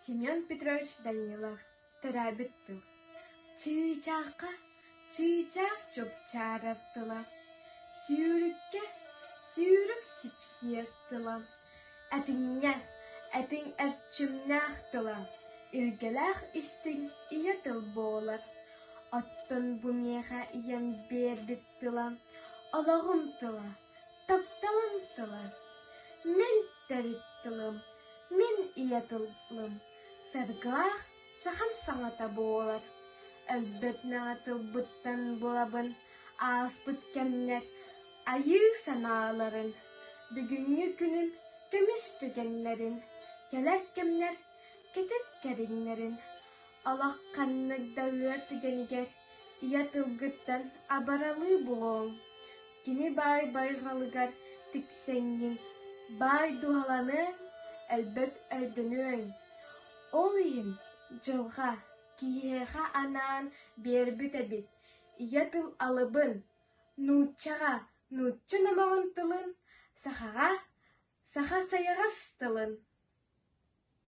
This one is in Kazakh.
Семен Петрович Данилов, төрәбит тыл. Чыычаққа, чыычақ чөпчарар тыла. Сүйрікке, сүйрік сипсиер тыла. Әтіңе, әтің әрчімнәқ тыла. Илгеләқ істің ие тыл болар. Аттын бұмеға иен бербит тыла. Алағым тыла, тапталым тыла. Мен тәрит тылым, мен ие тылым. Саргылақ сахам саңата болар. Әлбет мәңа тылбыттан болабын, ағыз бүткеннер, айы саналарын. Бүгінгі күнім көміс түгенлерін, келер кемнер, кетет кәрінлерін. Алақ қаннықда өр түгенігер, ие тылгыттан абаралы болуың. Кені бай байғалығар тіксенген, бай дуғаланың, әлбет әлбінуің. Ол ең жылға, киеға анан бербіт әбіт. Ие тыл алыбын, нұтчаға, нұтчы намағын тылын, сахаға, саха сайағас тылын.